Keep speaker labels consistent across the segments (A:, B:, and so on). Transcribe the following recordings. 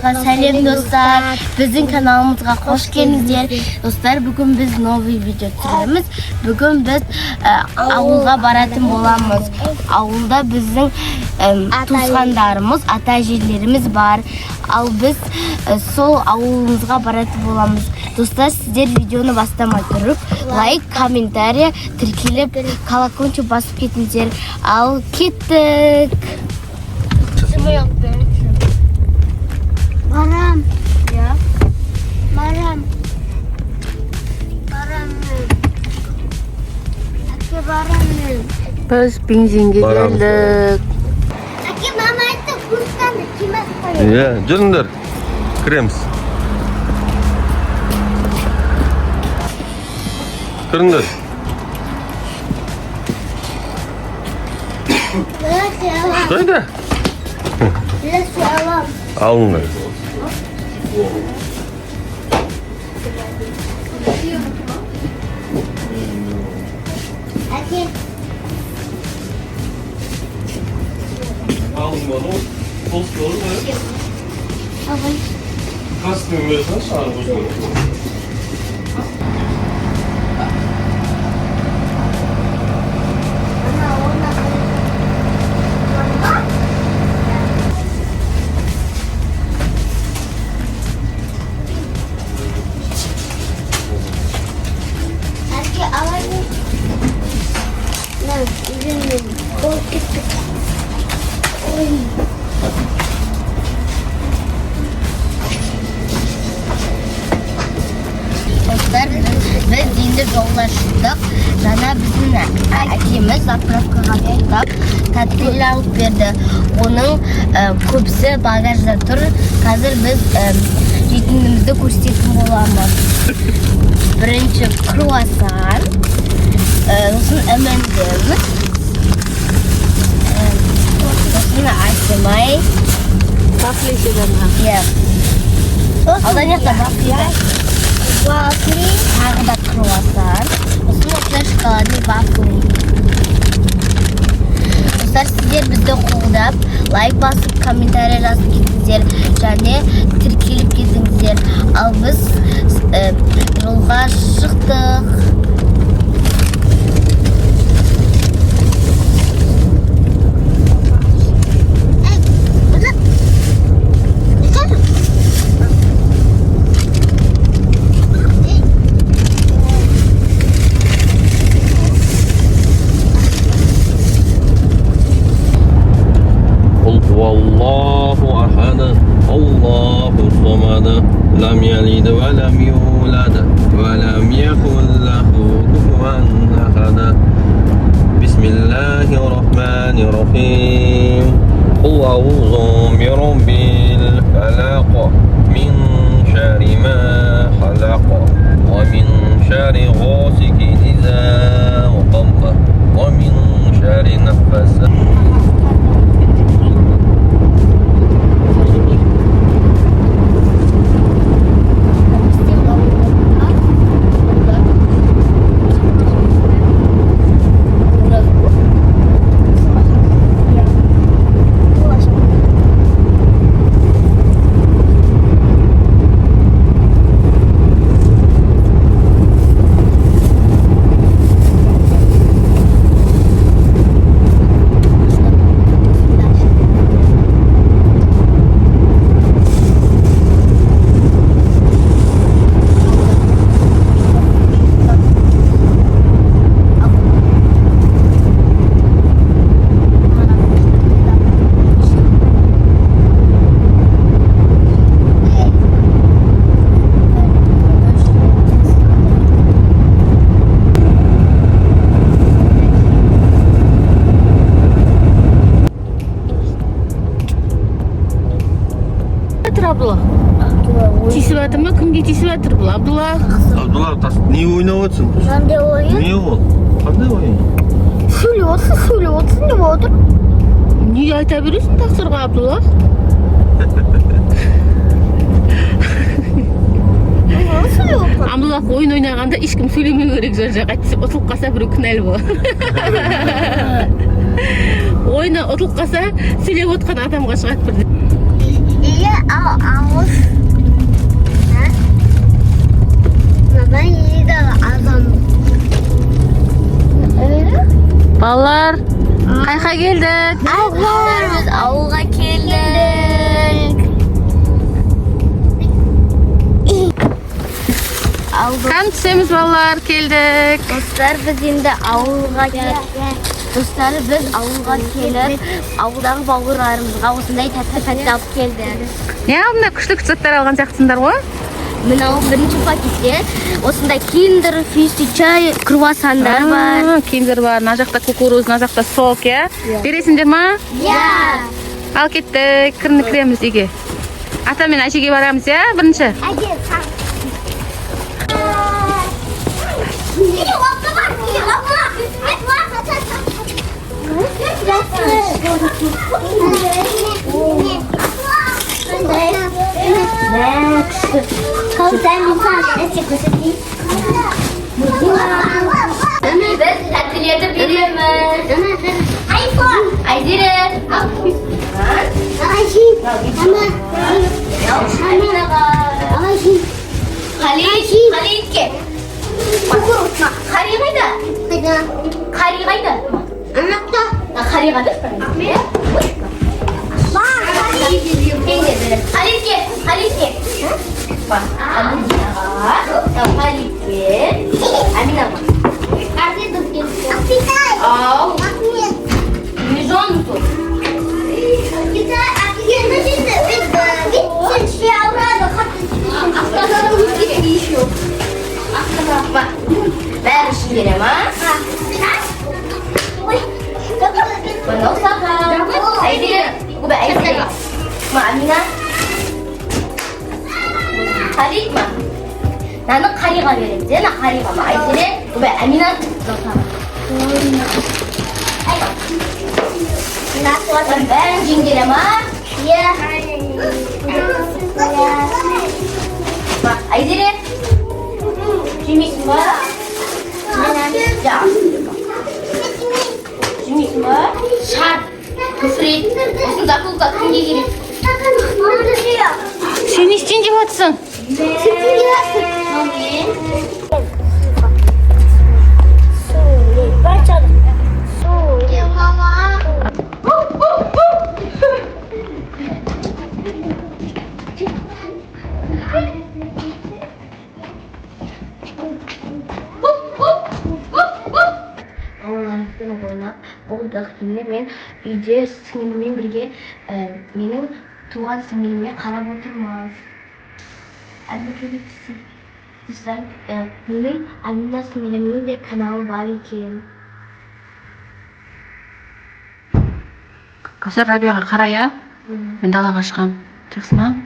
A: каналымызға сәлем достар. Біздің каналымызға қош келдіңіздер. Достар, бүгін біз новый видео түсіреміз. Бүгін біз ауылға баратын боламыз. Ауылда біздің туысқандарымыз, ата-әжелеріміз бар. Ал біз сол ауылымызға баратын боламыз. Достар, сіздер видеоны бастамай тұрып, лайк, комментарий, тіркеліп, колокольчик басып кетіңіздер. Ал кеттік.
B: Барам.
A: Ya.
B: Барам. Барам. Әке барам.
A: Біз бензинге келдік.
B: Әке мама айтты, курстанды кимес қойып.
C: Иә, жүріңдер. Кіреміз. Кіріңдер. Қайда?
B: Лесі алам.
C: Алыңдар.
B: Әке.
C: Alın bana o tost olur mu?
B: Абай.
C: Kastım versen şahane bozulur.
B: Әке алайын. Мә, үйренмеймін. Ол кеттік. Ой.
A: Dostlar, biz енді жолға шықтық. Жаңа біздің әкеміз заправкаға тоқтап, коктейль алып берді. Оның көбісі багажда тұр. Қазір біз жетінімізді көрсететін боламыз. Бірінші круассан, сосын M&M, сосын айсымай.
D: Вафли сюда.
A: Иә. Алдан жақта вафли. Вафли, тағы да круассан. Сосын осылай шоколадный вафли. Достар, сіздер бізді қолдап, лайк басып, комментарий жазып кетіңіздер, және тіркеліп кетіңіздер. Ал біз жолға шықтық.
C: Vallahu ahad, Allahu samad, lam yalid wa lam yulad, wa lam yakul lahu kufuwan ahad. Bismillahirrahmanirrahim. Qul a'udzu bi rabbil falaq, min sharri ma khalaq, wa min sharri ghasiqin idza waqab, wa min sharri naffasat.
A: Abdullah. Тиісіп жатыр ма? Кімге тиісіп жатыр бұл? Абдулла.
C: Абдулла, не ойнап отырсың?
B: Қандай ойын?
C: Не ол? Қандай ойын?
B: Сөйлеп отырсың деп отыр.
A: Не айта бересің тақсырға, Абдулла? Абдулла ойын ойнағанда ешкім сөйлемеу керек жан жаққа айтса, ұтылып қалса біреу кінәлі бол. ойына ұтылып қалса сөйлеп отқан адамға шығады бірден.
B: Ya ağız. Ha? Ben yedi de azam.
D: Балалар, қайқа келдік?
A: Dostlar biz avluğa geldik.
D: Қан түсеміз балалар, келдік.
A: Dostlar biz endi avluğa geldik. Dostlar biz avluğa kelib, avluдағы бауырларымызға осындай тәтті алып келдік.
D: Не алдында күшті заттар алған сияқтысыңдар ғой?
A: Мынау бірінші пакетте осындай киндер, фишти, чай, круассандар бар.
D: Киндер бар, мына жақта кукуруз, мына жақта сок, иә? Бересіңдер ма?
A: Я.
D: Ал кеттік, кіреміз үйге. Ата мен әшеге барамыз, иә? Бірінші.
B: Hadi sen. Gidin abla bak, gidin abla. Hadi var, hadi. Kalk sen bir saat ne çıkıyorsun?
A: Biz tәттілерді береміз. Айзере. Халидке. Хари қайда? Хари қайда? Хари қайда? Халидке. Амина. Al. Mizon musun? Bak. Ver şimdi ama. Bana usaha. Haydi. Bu da haydi. Ma Amina. Halit ma. 나는 카리가 되는데 나 카리가 막 아이들의 왜 아미나 좋다. 나 좋아하는 밴 징기레마. 예. 막 아이들의 재밌는 거야. 자. 재밌는 거야. 샷. 그프리 무슨 작곡가 큰 얘기를.
D: Сен не істейін деп жатсың?
A: Şimdi ben iyice sınırımla birge benim tuğan sınırıma karab oturmaz. Elbette sizler benim Amina sınırımın da kanalı var iken.
D: Қазір Рабияға қара, иә? Мен далаға шығамын. Жақсы ма?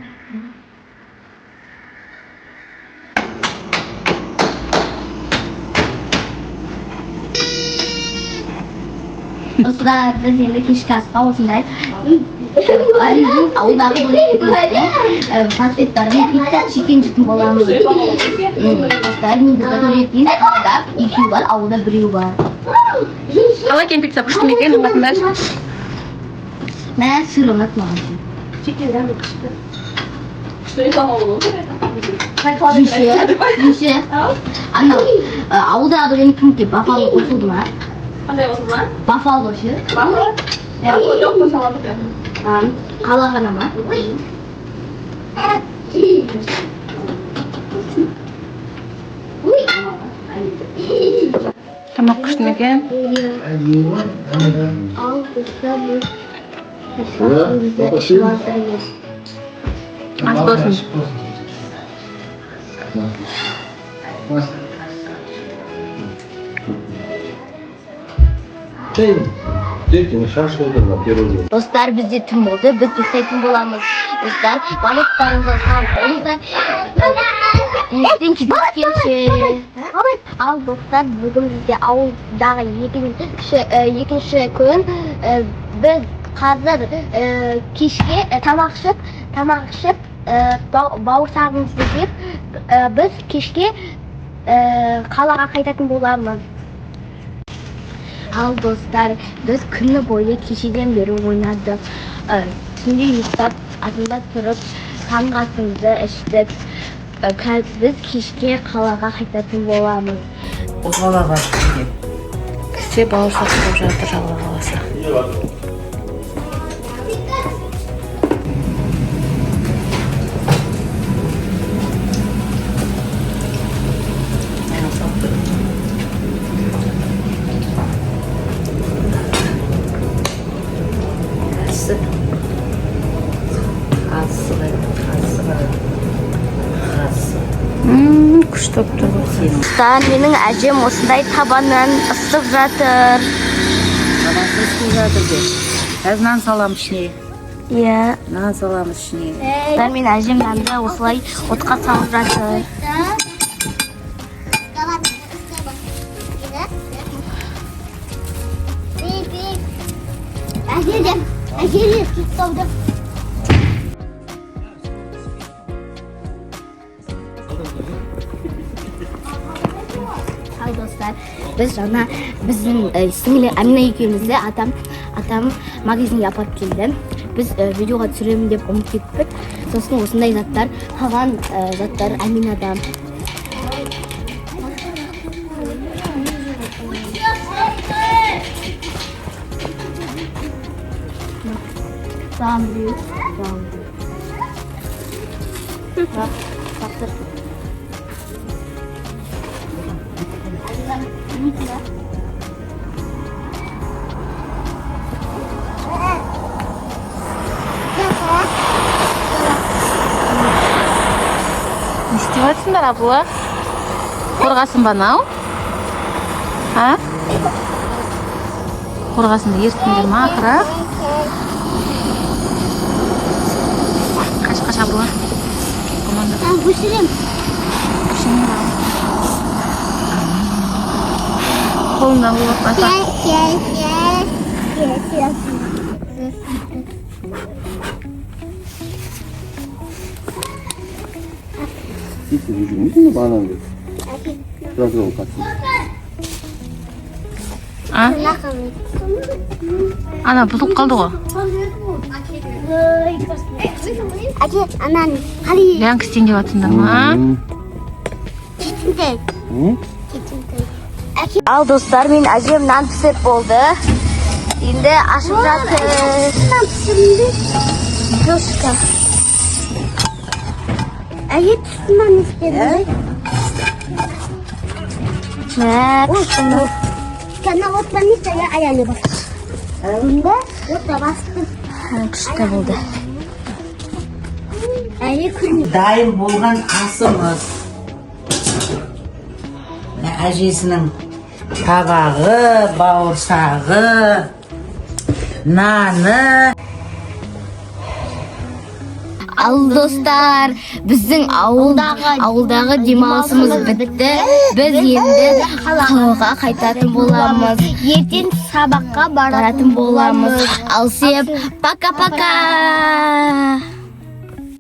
A: Dostlar biz endi kechki asqa osындай ауылдағы пакеттерін пицца чикен жейтін боламыз. Достар негізі төлейтін екеу бар, ауылда біреу бар.
D: Қалай екен пицца, күшті ме екен? Ұнатыңдар?
A: Мен сыр ұнат маған. Жүйше. Анау ауылдағы деген кімге бафало қосылды ма?
D: Қандай қосылды ма?
A: Бафало ше.
D: Бафало? Жоқ, қосылады.
A: Қалағана ма?
D: Тамақ күшті ме екен?
A: Ал болса бұл
D: Ас болсын.
C: Дети, не шашылды на первый день.
A: Dostlar bizde tüm oldu. Biz istedim bulamız. Dostlar balıklarımıza sağ olun. Bizden gidip şey. Al dostlar bugün bizde avulдағы екінші күн biz қазір кешке тамақ ішіп бауырсағымызды жеп біз кешке қалаға қайтатын боламыз. Al dostlar, biz күні бойы кешеден бері ойнадық. Түнде ұйықтап, атында тұрып, таңғы асымызды іштіп, біз кешке қалаға қайтатын боламыз.
E: Қалаға кеткен.
D: Кісі бауырсақ болып жатыр Алла қаласа. Күшті болып тұр бұл.
A: Менің әжем осындай табаннан ысып жатыр.
E: Табанды ыстып жатыр де. Қазір нан саламыз ішіне.
A: Иә.
E: Нан саламыз ішіне.
A: Мен әжем нанды осылай отқа салып жатыр.
B: Әжелер тұттауды.
A: Ал достар, біз жаңа біздің сіңілі Әмина екеумізді атам магазинге апарып келді. Біз видеоға түсіремін деп ұмытып кеттік. Сосын осындай заттар, қалған заттар Әминадан. Daha büyük. Bak, baktır.
D: Не істеватсыңдар, абыла? Қорғасын ба анау? А? Қорғасынды ерттіңдер ма, ақыра? Қаш абыла?
B: Көшірем.
D: Қолыңдан болып байқа.
C: Сиси жүрмейсің бе бағанан бері? Biraz ol kaçsın.
D: А? Ана бұзылып қалды ғой.
B: Әке, анан қали
D: Ләңк істейін деп жатсыңдар ма?
B: кетіндей.
A: Ал достар, мен әжем нан пісіп болды. Енді ашып жатыр.
B: Нан пісірілді. Дошка. Әке тұсынан істеді. Kana ottan işte ya ayağını bas. Bunda otta bastım.
A: Күшті болды.
B: Әйе күн.
E: Дайын болған асымыз. Әжесінің табағы, бауырсағы, наны.
A: Ал достар, біздің ауылдағы демалысымыз бітті. Біз енді қалаға қайтатын боламыз. Ертең сабаққа баратын боламыз. Ал сеп, пока-пока.